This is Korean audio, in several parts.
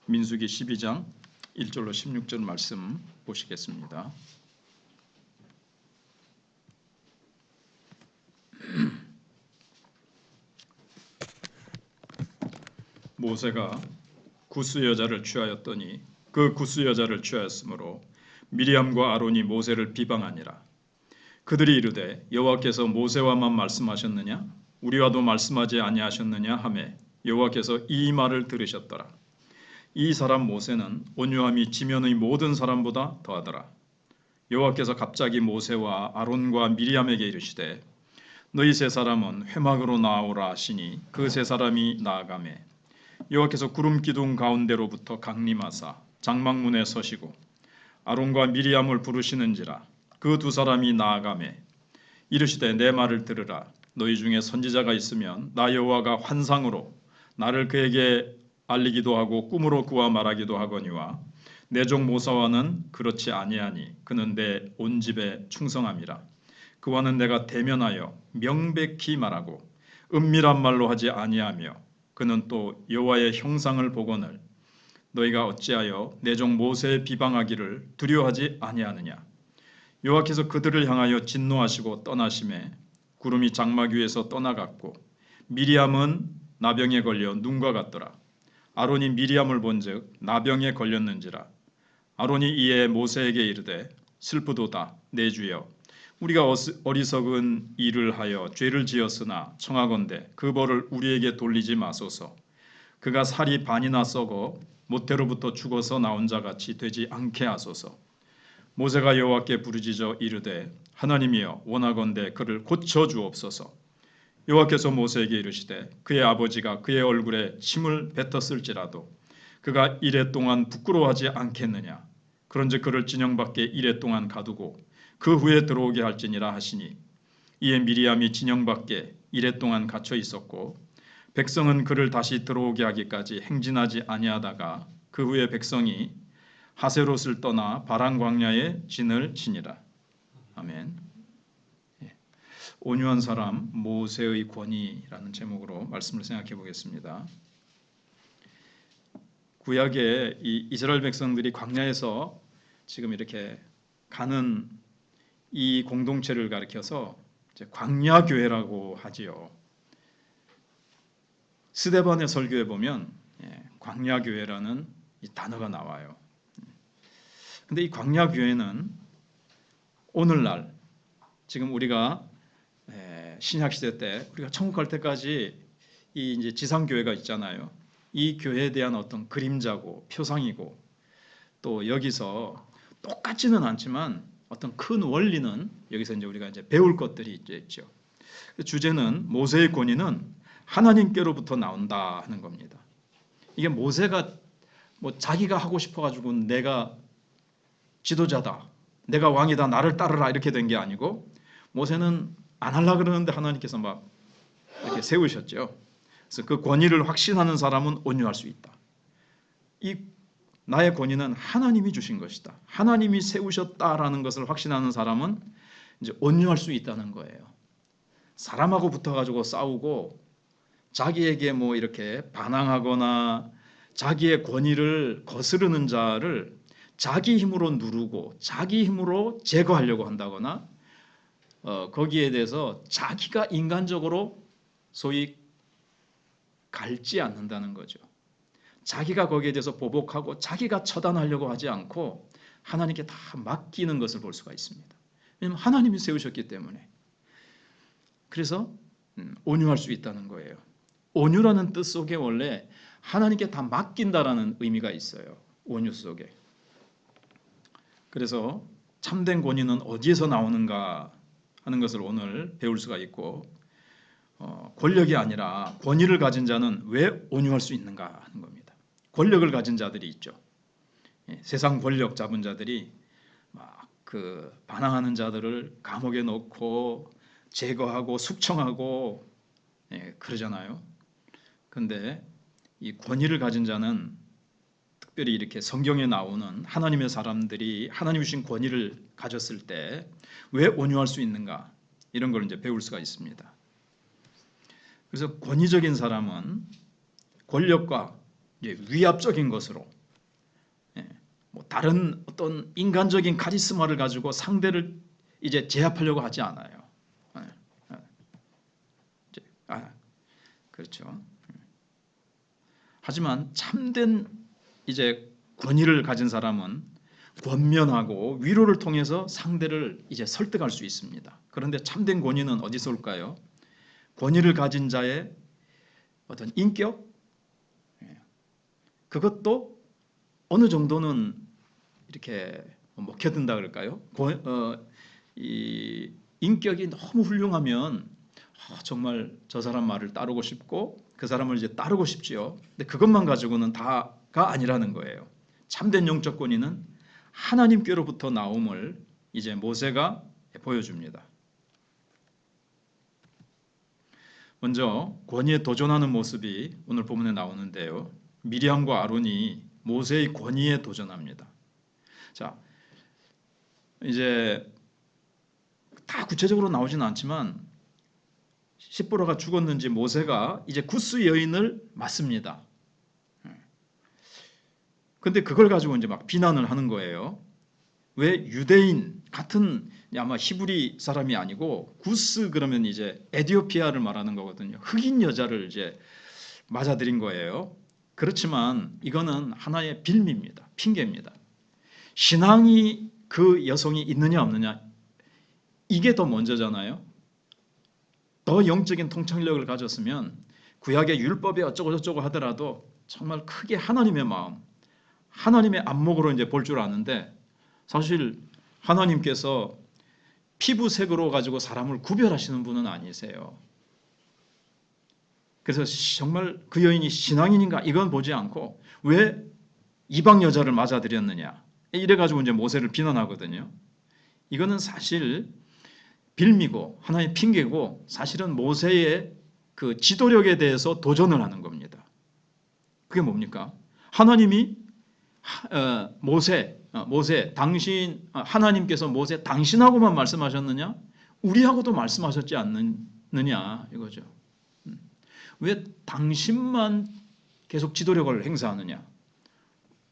민수기 12장 1절로 16절 말씀 보시겠습니다. 모세가 구스 여자를 취하였더니 그 구스 여자를 취하였으므로 미리암과 아론이 모세를 비방하니라. 그들이 이르되 여호와께서 모세와만 말씀하셨느냐 우리와도 말씀하지 아니하셨느냐 하매 여호와께서 이 말을 들으셨더라. 이 사람 모세는 온유함이 지면의 모든 사람보다 더하더라. 여호와께서 갑자기 모세와 아론과 미리암에게 이르시되 너희 세 사람은 회막으로 나아오라 하시니 그 세 사람이 나아가매 여호와께서 구름 기둥 가운데로부터 강림하사 장막문에 서시고 아론과 미리암을 부르시는지라. 그 두 사람이 나아가매 이르시되 내 말을 들으라. 너희 중에 선지자가 있으면 나 여호와가 환상으로 나를 그에게 알리기도 하고 꿈으로 그와 말하기도 하거니와 내 종 모세와는 그렇지 아니하니 그는 내 온 집에 충성함이라. 그와는 내가 대면하여 명백히 말하고 은밀한 말로 하지 아니하며 그는 또 여호와의 형상을 보거늘 너희가 어찌하여 내 종 모세의 비방하기를 두려워하지 아니하느냐. 여호와께서 그들을 향하여 진노하시고 떠나심에 구름이 장막 위에서 떠나갔고 미리암은 나병에 걸려 눈과 같더라. 아론이 미리암을 본즉 나병에 걸렸는지라. 아론이 이에 모세에게 이르되 슬프도다 내 주여 우리가 어리석은 일을 하여 죄를 지었으나 청하건대 그 벌을 우리에게 돌리지 마소서. 그가 살이 반이나 썩어 모태로부터 죽어서 나온 자 같이 되지 않게 하소서. 모세가 여호와께 부르짖어 이르되 하나님이여 원하건대 그를 고쳐 주옵소서. 여호와께서 모세에게 이르시되 그의 아버지가 그의 얼굴에 침을 뱉었을지라도 그가 이레 동안 부끄러워하지 않겠느냐. 그런즉 그를 진영 밖에 이레 동안 가두고 그 후에 들어오게 할지니라 하시니 이에 미리암이 진영 밖에 이레 동안 갇혀 있었고 백성은 그를 다시 들어오게 하기까지 행진하지 아니하다가 그 후에 백성이 하세롯을 떠나 바란 광야에 진을 치니라. 아멘. 온유한 사람 모세의 권위라는 제목으로 말씀을 생각해 보겠습니다. 구약의 이 이스라엘 백성들이 광야에서 지금 이렇게 가는 이 공동체를 가리켜서 이제 광야 교회라고 하지요. 스데반의 설교에 보면 광야 교회라는 이 단어가 나와요. 근데 이 광야 교회는 오늘날 지금 우리가 신약 시대 때 우리가 천국 갈 때까지 이 이제 지상 교회가 있잖아요. 이 교회에 대한 어떤 그림자고 표상이고 또 여기서 똑같지는 않지만 어떤 큰 원리는 여기서 이제 우리가 이제 배울 것들이 있죠. 주제는 모세의 권위는 하나님께로부터 나온다 하는 겁니다. 이게 모세가 뭐 자기가 하고 싶어가지고 내가 지도자다, 내가 왕이다, 나를 따르라 이렇게 된 게 아니고 모세는 안 하려고 그러는데 하나님께서 막 이렇게 세우셨죠. 그래서 그 권위를 확신하는 사람은 온유할 수 있다. 이 나의 권위는 하나님이 주신 것이다. 하나님이 세우셨다라는 것을 확신하는 사람은 이제 온유할 수 있다는 거예요. 사람하고 붙어가지고 싸우고 자기에게 뭐 이렇게 반항하거나 자기의 권위를 거스르는 자를 자기 힘으로 누르고 자기 힘으로 제거하려고 한다거나 거기에 대해서 자기가 인간적으로 소위 갈지 않는다는 거죠. 자기가 거기에 대해서 보복하고 자기가 처단하려고 하지 않고 하나님께 다 맡기는 것을 볼 수가 있습니다. 왜냐하면 하나님이 세우셨기 때문에. 그래서 온유할 수 있다는 거예요. 온유라는 뜻 속에 원래 하나님께 다 맡긴다라는 의미가 있어요. 온유 속에. 그래서 참된 권위는 어디에서 나오는가 하는 것을 오늘 배울 수가 있고 권력이 아니라 권위를 가진 자는 왜 온유할 수 있는가 하는 겁니다. 권력을 가진 자들이 있죠. 세상 권력 잡은 자들이 막 그 반항하는 자들을 감옥에 넣고 제거하고 숙청하고 그러잖아요. 그런데 이 권위를 가진 자는 특별히 이렇게 성경에 나오는 하나님의 사람들이 하나님 주신 권위를 가졌을 때 왜 온유할 수 있는가 이런 걸 이제 배울 수가 있습니다. 그래서 권위적인 사람은 권력과 위압적인 것으로, 뭐 다른 어떤 인간적인 카리스마를 가지고 상대를 이제 제압하려고 하지 않아요. 그렇죠. 하지만 참된 이제 권위를 가진 사람은 권면하고 위로를 통해서 상대를 이제 설득할 수 있습니다. 그런데 참된 권위는 어디서 올까요? 권위를 가진 자의 어떤 인격, 그것도 어느 정도는 이렇게 먹혀든다 그럴까요? 이 인격이 너무 훌륭하면 정말 저 사람 말을 따르고 싶고 그 사람을 이제 따르고 싶지요. 근데 그것만 가지고는 다가 아니라는 거예요. 참된 영적 권위는 하나님께로부터 나옴을 이제 모세가 보여줍니다. 먼저 권위에 도전하는 모습이 오늘 본문에 나오는데요. 미리암과 아론이 모세의 권위에 도전합니다. 자, 이제 다 구체적으로 나오지는 않지만 십보라가 죽었는지 모세가 이제 구스 여인을 맞습니다. 근데 그걸 가지고 이제 막 비난을 하는 거예요. 왜 유대인 같은 아마 히브리 사람이 아니고 구스 그러면 이제 에디오피아를 말하는 거거든요. 흑인 여자를 이제 맞아들인 거예요. 그렇지만 이거는 하나의 빌미입니다. 핑계입니다. 신앙이 그 여성이 있느냐 없느냐 이게 더 먼저잖아요. 더 영적인 통찰력을 가졌으면 구약의 율법이 어쩌고저쩌고 하더라도 정말 크게 하나님의 마음, 하나님의 안목으로 이제 볼 줄 아는데 사실 하나님께서 피부색으로 가지고 사람을 구별하시는 분은 아니세요. 그래서 정말 그 여인이 신앙인인가 이건 보지 않고 왜 이방 여자를 맞아들였느냐 이래 가지고 이제 모세를 비난하거든요. 이거는 사실 빌미고 하나의 핑계고 사실은 모세의 그 지도력에 대해서 도전을 하는 겁니다. 그게 뭡니까? 하나님이 모세 당신 하나님께서 모세 당신하고만 말씀하셨느냐? 우리하고도 말씀하셨지 않느냐 이거죠. 왜 당신만 계속 지도력을 행사하느냐?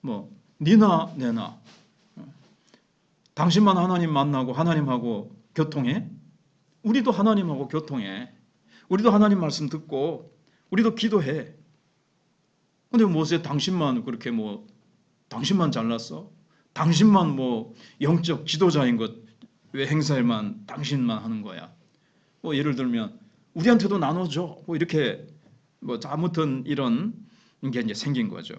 뭐 니나 내나 당신만 하나님 만나고 하나님하고 교통해? 우리도 하나님하고 교통해. 우리도 하나님 말씀 듣고 우리도 기도해. 근데 모세 당신만 그렇게 뭐 당신만 잘났어? 당신만 뭐 영적 지도자인 것 왜 행사에만 당신만 하는 거야? 뭐 예를 들면 우리한테도 나눠줘. 뭐 이렇게 뭐 아무튼 이런 게 이제 생긴 거죠.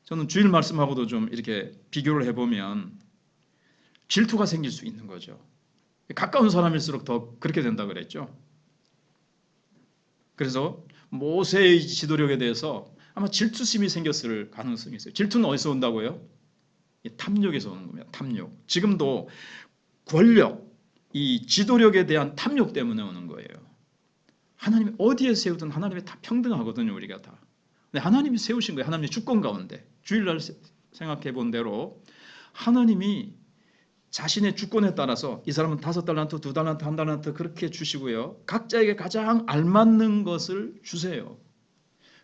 저는 주일 말씀하고도 좀 이렇게 비교를 해보면 질투가 생길 수 있는 거죠. 가까운 사람일수록 더 그렇게 된다 그랬죠. 그래서 모세의 지도력에 대해서 아마 질투심이 생겼을 가능성이 있어요. 질투는 어디서 온다고요? 탐욕에서 오는 겁니다. 탐욕. 지금도 권력, 이 지도력에 대한 탐욕 때문에 오는 거예요. 하나님이 어디에 세우든 하나님이 다 평등하거든요. 우리가 다. 근데 하나님이 세우신 거예요. 하나님의 주권 가운데. 주일날 생각해 본 대로 하나님이 자신의 주권에 따라서 이 사람은 5달란트, 2달란트, 1달란트 그렇게 주시고요. 각자에게 가장 알맞는 것을 주세요.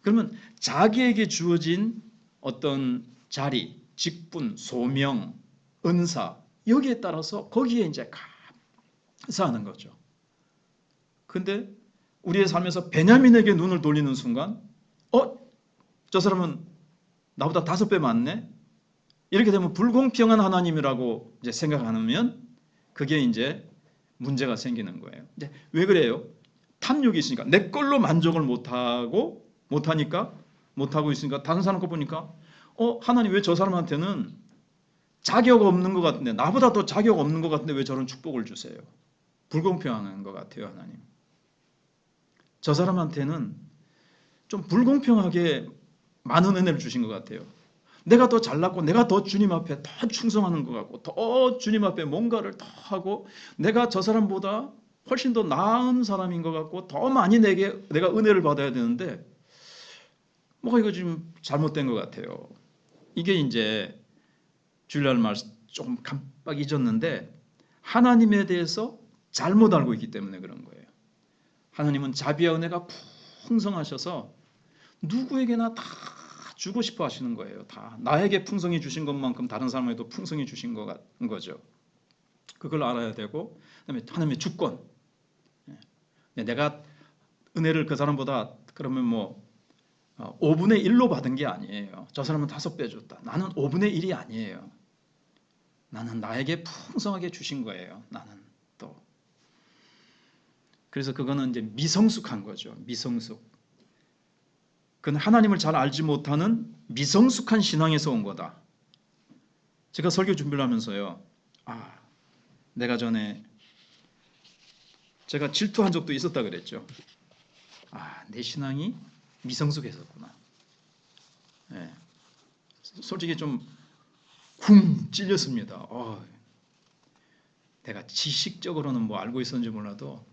그러면 자기에게 주어진 어떤 자리, 직분, 소명, 은사 여기에 따라서 거기에 이제 감사하는 거죠. 근데 우리의 삶에서 베냐민에게 눈을 돌리는 순간 저 사람은 나보다 5배 많네? 이렇게 되면 불공평한 하나님이라고 이제 생각하면 그게 이제 문제가 생기는 거예요. 이제 왜 그래요? 탐욕이 있으니까 내 걸로 만족을 못하고 있으니까 다른 사람 거 보니까 하나님 왜 저 사람한테는 자격 없는 것 같은데 나보다 더 자격 없는 것 같은데 왜 저런 축복을 주세요? 불공평한 것 같아요. 하나님. 저 사람한테는 좀 불공평하게 많은 은혜를 주신 것 같아요. 내가 더 잘났고 내가 더 주님 앞에 더 충성하는 것 같고 더 주님 앞에 뭔가를 더 하고 내가 저 사람보다 훨씬 더 나은 사람인 것 같고 더 많이 내가 은혜를 받아야 되는데 뭐가 이거 지금 잘못된 것 같아요. 이게 이제 주일날 말씀 조금 깜빡 잊었는데 하나님에 대해서 잘못 알고 있기 때문에 그런 거예요. 하나님은 자비와 은혜가 풍성하셔서 누구에게나 다 주고 싶어 하시는 거예요. 다 나에게 풍성히 주신 것만큼 다른 사람에게도 풍성히 주신 거죠. 그걸 알아야 되고, 그다음에 하나님의 주권. 내가 은혜를 그 사람보다 그러면 뭐 5분의 1로 받은 게 아니에요. 저 사람은 5배 줬다. 나는 5분의 1이 아니에요. 나는 나에게 풍성하게 주신 거예요. 나는 또. 그래서 그거는 이제 미성숙한 거죠. 미성숙. 그건 하나님을 잘 알지 못하는 미성숙한 신앙에서 온 거다. 제가 설교 준비를 하면서요. 내가 전에 제가 질투한 적도 있었다 그랬죠. 내 신앙이 미성숙했었구나. 네. 솔직히 좀 쿵 찔렸습니다. 내가 지식적으로는 뭐 알고 있었는지 몰라도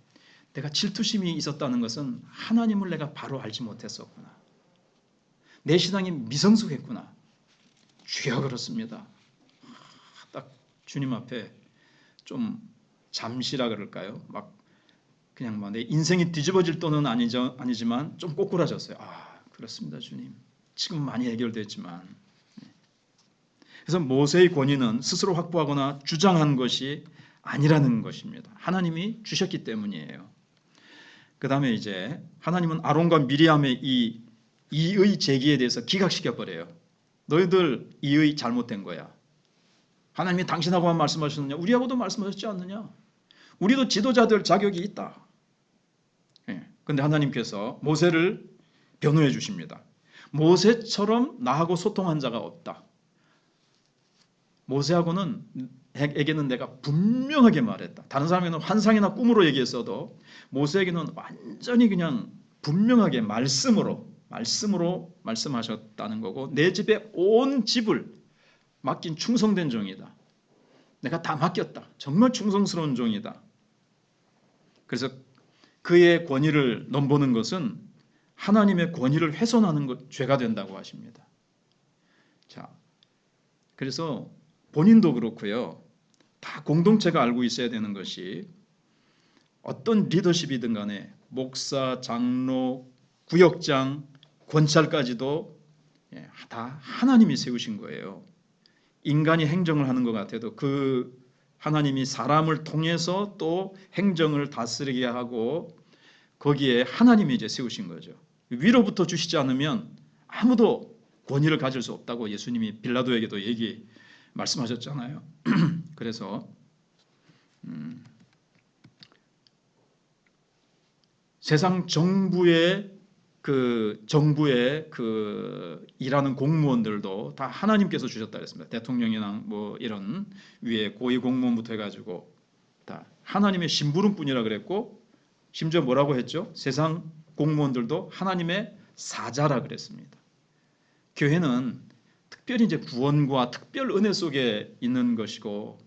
내가 질투심이 있었다는 것은 하나님을 내가 바로 알지 못했었구나. 내 신앙이 미성숙했구나. 주여 그렇습니다. 딱 주님 앞에 좀 잠시라 그럴까요? 막 그냥 내 인생이 뒤집어질 또는 아니지만 좀 꼬꾸라졌어요. 그렇습니다, 주님. 지금 많이 해결됐지만. 그래서 모세의 권위는 스스로 확보하거나 주장한 것이 아니라는 것입니다. 하나님이 주셨기 때문이에요. 그 다음에 이제 하나님은 아론과 미리암의 이 이의 제기에 대해서 기각시켜 버려요. 너희들 이의 잘못된 거야. 하나님이 당신하고만 말씀하셨느냐? 우리하고도 말씀하셨지 않느냐? 우리도 지도자들 자격이 있다. 그런데 하나님께서 모세를 변호해 주십니다. 모세처럼 나하고 소통한 자가 없다. 모세에게는 내가 분명하게 말했다. 다른 사람에게는 환상이나 꿈으로 얘기했어도 모세에게는 완전히 그냥 분명하게 말씀으로 말씀하셨다는 거고, 내 집에 온 집을 맡긴 충성된 종이다. 내가 다 맡겼다. 정말 충성스러운 종이다. 그래서 그의 권위를 넘보는 것은 하나님의 권위를 훼손하는 것, 죄가 된다고 하십니다. 자, 그래서 본인도 그렇고요. 다 공동체가 알고 있어야 되는 것이 어떤 리더십이든 간에 목사, 장로, 구역장, 권찰까지도 다 하나님이 세우신 거예요. 인간이 행정을 하는 것 같아도 그 하나님이 사람을 통해서 또 행정을 다스리게 하고 거기에 하나님이 이제 세우신 거죠. 위로부터 주시지 않으면 아무도 권위를 가질 수 없다고 예수님이 빌라도에게도 말씀하셨잖아요. 그래서 세상 정부의 일하는 공무원들도 다 하나님께서 주셨다 그랬습니다. 대통령이나 뭐 이런 위에 고위 공무원부터 해가지고 다 하나님의 심부름꾼이라 그랬고, 심지어 뭐라고 했죠? 세상 공무원들도 하나님의 사자라 그랬습니다. 교회는 특별히 이제 구원과 특별 은혜 속에 있는 것이고,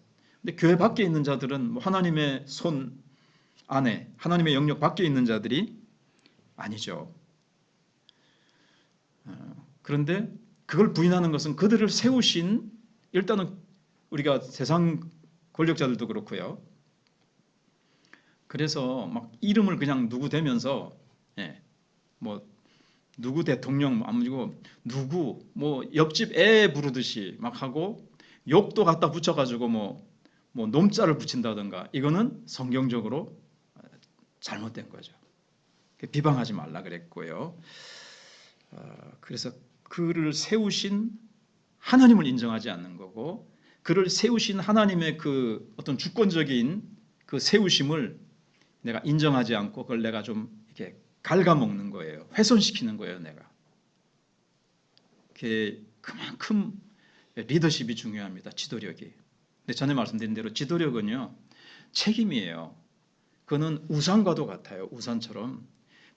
근데 교회 밖에 있는 자들은 뭐 하나님의 손 안에 하나님의 영역 밖에 있는 자들이 아니죠. 그런데 그걸 부인하는 것은 그들을 세우신, 일단은 우리가 세상 권력자들도 그렇고요. 그래서 막 이름을 그냥 누구 대면서 뭐 누구 대통령 아니고 누구 뭐 옆집 애 부르듯이 막 하고 욕도 갖다 붙여가지고 뭐 놈자를 붙인다든가, 이거는 성경적으로 잘못된 거죠. 비방하지 말라 그랬고요. 그래서 그를 세우신 하나님을 인정하지 않는 거고, 그를 세우신 하나님의 그 어떤 주권적인 그 세우심을 내가 인정하지 않고 그걸 내가 좀 이렇게 갉아먹는 거예요. 훼손시키는 거예요, 내가. 그만큼 리더십이 중요합니다. 지도력이. 근데 전에 말씀드린 대로 지도력은요, 책임이에요. 그거는 우산과도 같아요. 우산처럼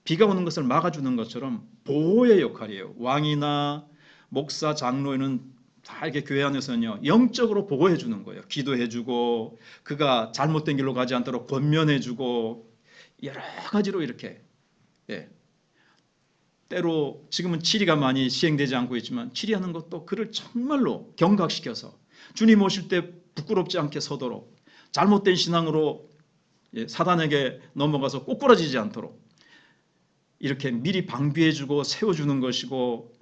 비가 오는 것을 막아주는 것처럼 보호의 역할이에요. 왕이나 목사, 장로는 다 이렇게 교회 안에서는요, 영적으로 보호해 주는 거예요. 기도해 주고, 그가 잘못된 길로 가지 않도록 권면해 주고, 여러 가지로 이렇게. 때로 지금은 치리가 많이 시행되지 않고 있지만, 치리하는 것도 그를 정말로 경각시켜서 주님 오실 때 부끄럽지 않게 서도록, 잘못된 신앙으로 사단에게 넘어가서 꼬꾸라지지 않도록 이렇게 미리 방비해주고 세워주는 것이고,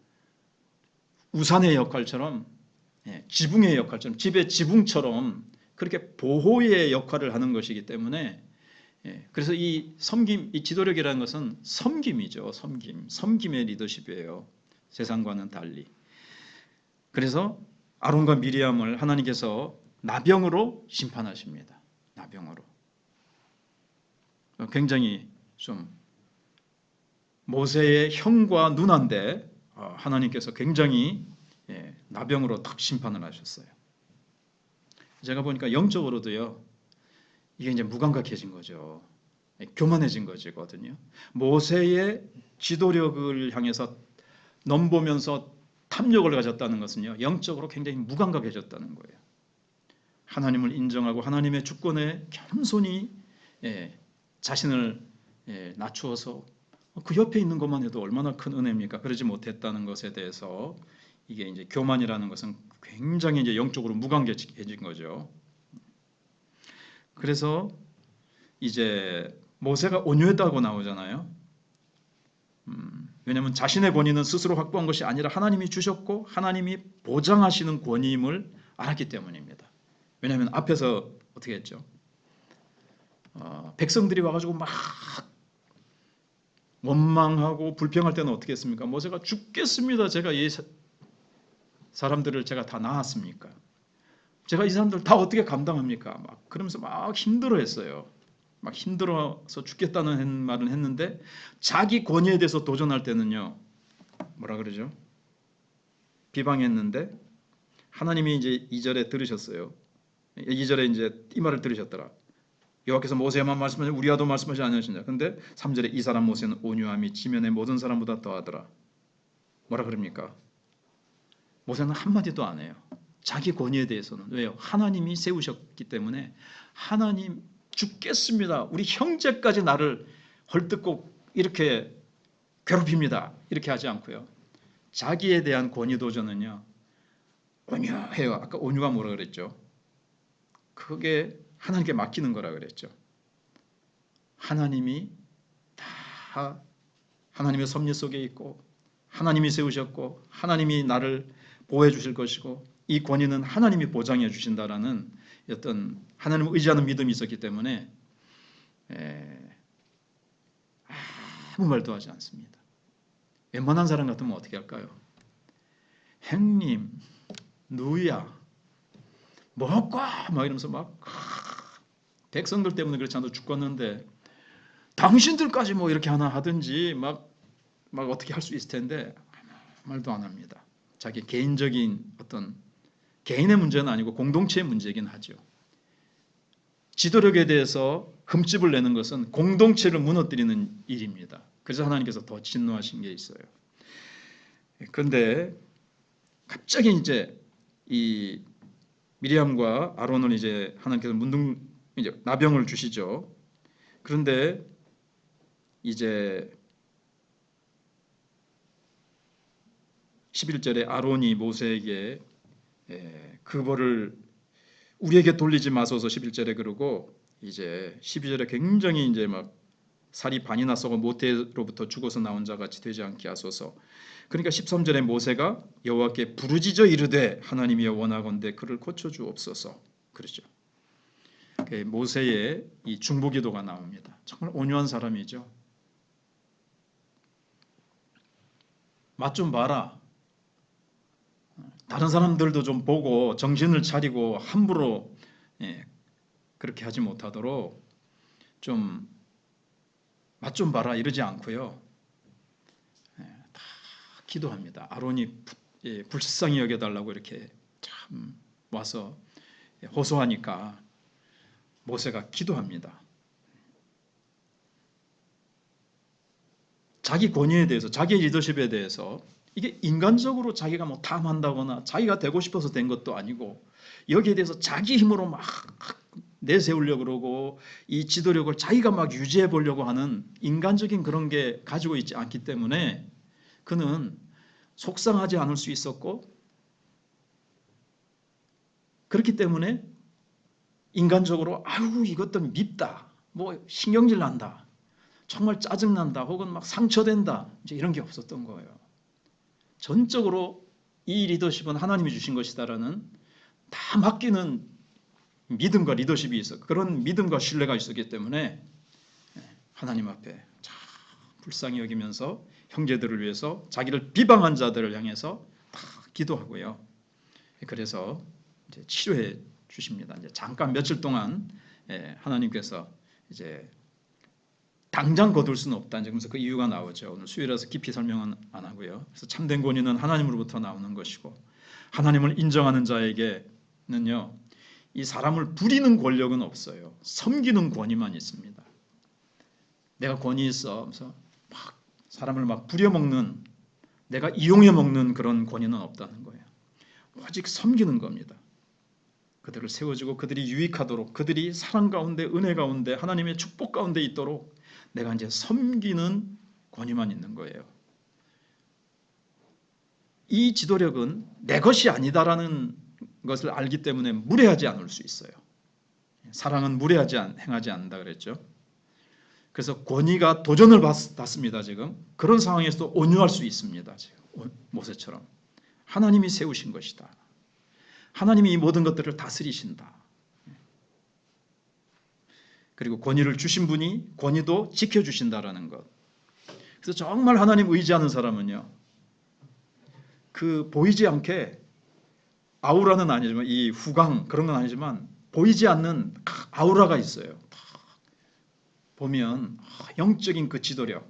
우산의 역할처럼, 지붕의 역할처럼, 집의 지붕처럼 그렇게 보호의 역할을 하는 것이기 때문에, 그래서 이 섬김, 이 지도력이라는 것은 섬김이죠. 섬김의 리더십이에요. 세상과는 달리. 그래서 아론과 미리암을 하나님께서 나병으로 심판하십니다. 나병으로. 굉장히 좀 모세의 형과 누나인데 하나님께서 굉장히 나병으로 딱 심판을 하셨어요. 제가 보니까 영적으로도요, 이게 이제 무감각해진 거죠. 교만해진 거거든요. 모세의 지도력을 향해서 넘보면서 탐욕을 가졌다는 것은요, 영적으로 굉장히 무감각해졌다는 거예요. 하나님을 인정하고 하나님의 주권에 겸손히 자신을 낮추어서 그 옆에 있는 것만 해도 얼마나 큰 은혜입니까? 그러지 못했다는 것에 대해서 이게 이제 교만이라는 것은 굉장히 이제 영적으로 무감각해진 거죠. 그래서 이제 모세가 온유했다고 나오잖아요. 왜냐하면 자신의 권위는 스스로 확보한 것이 아니라 하나님이 주셨고 하나님이 보장하시는 권위임을 알았기 때문입니다. 왜냐하면 앞에서 어떻게 했죠? 백성들이 와가지고 막 원망하고 불평할 때는 어떻게 했습니까? 모세가 죽겠습니다. 제가 이 사람들을 제가 다 낳았습니까? 제가 이 사람들 다 어떻게 감당합니까? 막 그러면서 막 힘들어했어요. 막 힘들어서 죽겠다는 말을 했는데 자기 권위에 대해서 도전할 때는요, 뭐라 그러죠? 비방했는데 하나님이 이제 2절에 들으셨어요. 2절에 이제 이 말을 들으셨더라. 여호와께서 모세에만 말씀하시고 우리와도 말씀하지 않으시냐. 근데 3절에 이 사람 모세는 온유함이 지면의 모든 사람보다 더하더라. 뭐라 그럽니까? 모세는 한마디도 안 해요. 자기 권위에 대해서는. 왜요? 하나님이 세우셨기 때문에 하나님 죽겠습니다. 우리 형제까지 나를 헐뜯고 이렇게 괴롭힙니다. 이렇게 하지 않고요. 자기에 대한 권위 도전은요, 온유해요. 아까 온유가 뭐라 그랬죠? 그게 하나님께 맡기는 거라 그랬죠. 하나님이 다 하나님의 섭리 속에 있고 하나님이 세우셨고 하나님이 나를 보호해 주실 것이고 이 권위는 하나님이 보장해 주신다라는 어떤 하나님을 의지하는 믿음이 있었기 때문에 아무 말도 하지 않습니다. 웬만한 사람 같으면 어떻게 할까요? 형님, 누야, 뭐할까? 막 이러면서 막 백성들 때문에 그렇지 않아도 죽겠는데 당신들까지 뭐 이렇게 하나 하든지 막 어떻게 할 수 있을 텐데 아무 말도 안 합니다. 자기 개인적인 어떤 개인의 문제는 아니고 공동체의 문제이긴 하죠. 지도력에 대해서 흠집을 내는 것은 공동체를 무너뜨리는 일입니다. 그래서 하나님께서 더 진노하신 게 있어요. 그런데 갑자기 이제 이 미리암과 아론을 이제 하나님께서 이제 나병을 주시죠. 그런데 이제 11절에 아론이 모세에게 그 벌을 우리에게 돌리지 마소서 11절에 그러고 이제 12절에 굉장히 이제 막 살이 반이나 썩어 모태로부터 죽어서 나온 자 같이 되지 않게 하소서. 그러니까 13절에 모세가 여호와께 부르짖어 이르되 하나님이여 원하건대 그를 고쳐 주옵소서. 그렇죠. 모세의 이 중보기도가 나옵니다. 정말 온유한 사람이죠. 맛 좀 봐라. 다른 사람들도 좀 보고 정신을 차리고 함부로 그렇게 하지 못하도록 좀 맛 좀 봐라 이러지 않고요. 다 기도합니다. 아론이 불쌍히 여겨달라고 이렇게 참 와서 호소하니까 모세가 기도합니다. 자기 권위에 대해서, 자기의 리더십에 대해서 이게 인간적으로 자기가 뭐 탐한다거나 자기가 되고 싶어서 된 것도 아니고 여기에 대해서 자기 힘으로 막 내세우려고 그러고 이 지도력을 자기가 막 유지해 보려고 하는 인간적인 그런 게 가지고 있지 않기 때문에 그는 속상하지 않을 수 있었고 그렇기 때문에 인간적으로 아유 이것도 밉다, 뭐 신경질 난다, 정말 짜증난다, 혹은 막 상처된다 이제 이런 게 없었던 거예요. 전적으로 이 리더십은 하나님이 주신 것이다라는 다 맡기는 믿음과 리더십이 있어. 그런 믿음과 신뢰가 있었기 때문에 하나님 앞에 참 불쌍히 여기면서 형제들을 위해서 자기를 비방한 자들을 향해서 다 기도하고요. 그래서 이제 치료해 주십니다. 이제 잠깐 며칠 동안 하나님께서 이제 당장 거둘 수는 없다. 그래서 그 이유가 나오죠. 오늘 수요일에서 깊이 설명은 안 하고요. 그래서 참된 권위는 하나님으로부터 나오는 것이고 하나님을 인정하는 자에게는요, 이 사람을 부리는 권력은 없어요. 섬기는 권위만 있습니다. 내가 권위 있어, 그래서 막 사람을 막 부려먹는, 내가 이용해 먹는 그런 권위는 없다는 거예요. 오직 섬기는 겁니다. 그들을 세워주고 그들이 유익하도록, 그들이 사랑 가운데, 은혜 가운데, 하나님의 축복 가운데 있도록 내가 이제 섬기는 권위만 있는 거예요. 이 지도력은 내 것이 아니다라는 것을 알기 때문에 무례하지 않을 수 있어요. 사랑은 행하지 않는다 그랬죠. 그래서 권위가 도전을 받습니다. 지금 그런 상황에서도 온유할 수 있습니다. 지금 모세처럼 하나님이 세우신 것이다. 하나님이 이 모든 것들을 다스리신다. 그리고 권위를 주신 분이 권위도 지켜주신다라는 것. 그래서 정말 하나님 의지하는 사람은요, 그 보이지 않게 아우라는 아니지만 이 후광 그런 건 아니지만 보이지 않는 아우라가 있어요. 보면 영적인 그 지도력,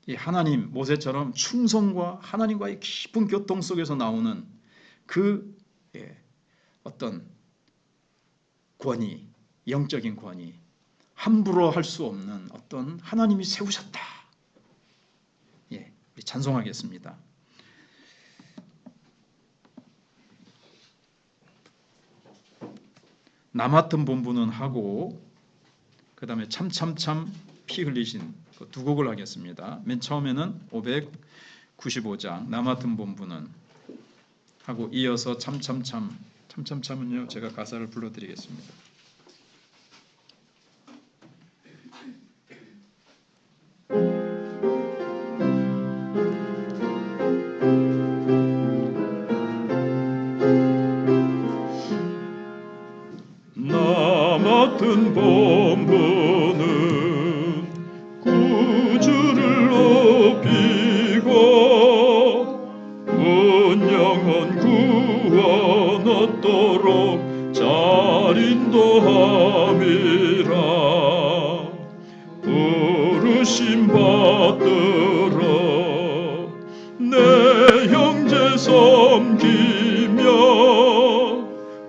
이 하나님 모세처럼 충성과 하나님과의 깊은 교통 속에서 나오는 그 어떤 권위, 영적인 권위, 함부로 할 수 없는 어떤 하나님이 세우셨다. 우리 찬송하겠습니다. 나 맡은 본분은 하고 그 다음에 참참참 피 흘리신 그 두 곡을 하겠습니다. 맨 처음에는 595장 나 맡은 본분은 하고 이어서 참참참은요 제가 가사를 불러드리겠습니다. 나 맡은 본분은 구주를 높이고 은영원 구원 얻도록 잘 인도함이라. 부르심 받들어 내 형제 섬기며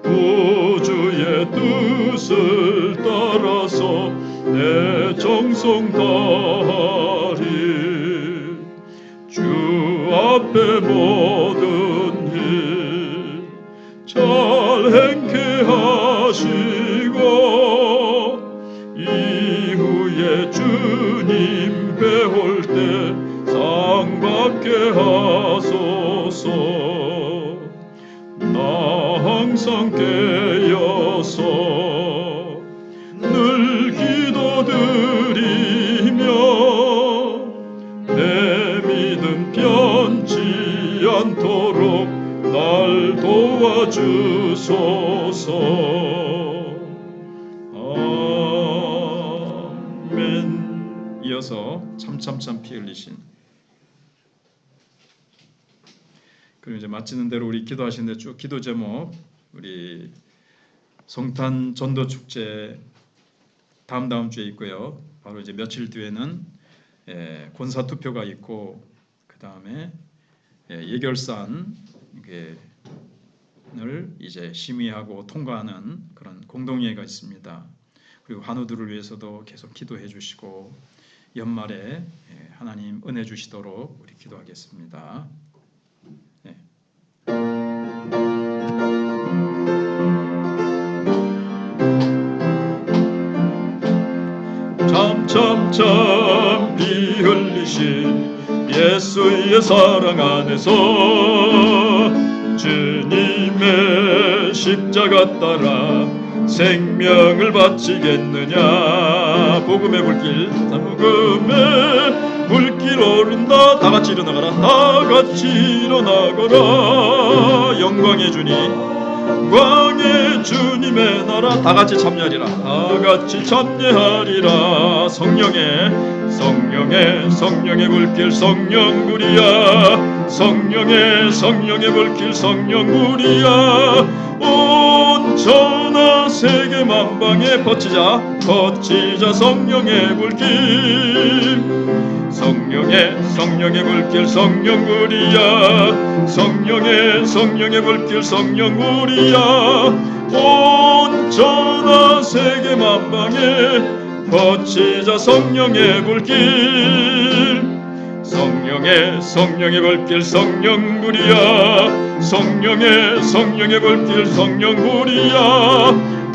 구주의 뜻을 따라서 내 정성 다하리. 주 앞에 모든 일 잘 행케 하시고 이후에 주님 배울 때 상 받게 하소서. 나 항상 깨어서 늘 기도드리며 내 믿음 변치 않도록 날 도와주소서. 아멘. 이어서 참참참 피 흘리신. 그리고 이제 마치는 대로 우리 기도하신 데 쭉 기도 제목, 우리 성탄 전도 축제 다음 주에 있고요. 바로 이제 며칠 뒤에는 권사 투표가 있고 그 다음에 예결산을 이제 심의하고 통과하는 그런 공동회의가 있습니다. 그리고 환우들을 위해서도 계속 기도해 주시고 연말에 하나님 은혜 주시도록 우리 기도하겠습니다. 참참참 피 흘리신 예수의 사랑 안에서 주님의 십자가 따라 생명을 바치겠느냐. 복음의 불길, 복음의 불길 오른다. 다 같이 일어나거라. 다 같이 일어나거라. 영광의 주님, 영광의 주님의 나라. 다 같이 참여하리라. 다 같이 참여하리라. 성령의 불길 성령불이야. 성령의 불길 성령불이야. 온 천하 세계 만방에 퍼치자 성령의 불길. 성령의 불길 성령불이야. 성령의 불길 성령불이야. 온 천하 세계 만방에 퍼치자 성령의 불길. 성령의 불길 성령불이야. 성령의 불길 성령불이야.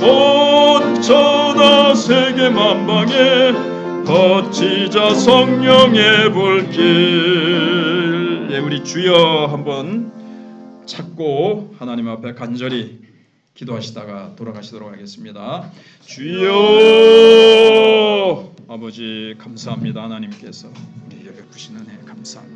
온 천하 세계 만방에 퍼치자 성령의 불길. 예, 우리 주여 한번 찾고 하나님 앞에 간절히 기도하시다가 돌아가시도록 하겠습니다. 주여, 아버지 감사합니다. 하나님께서 우리에게 베푸시는 은혜 감사합니다.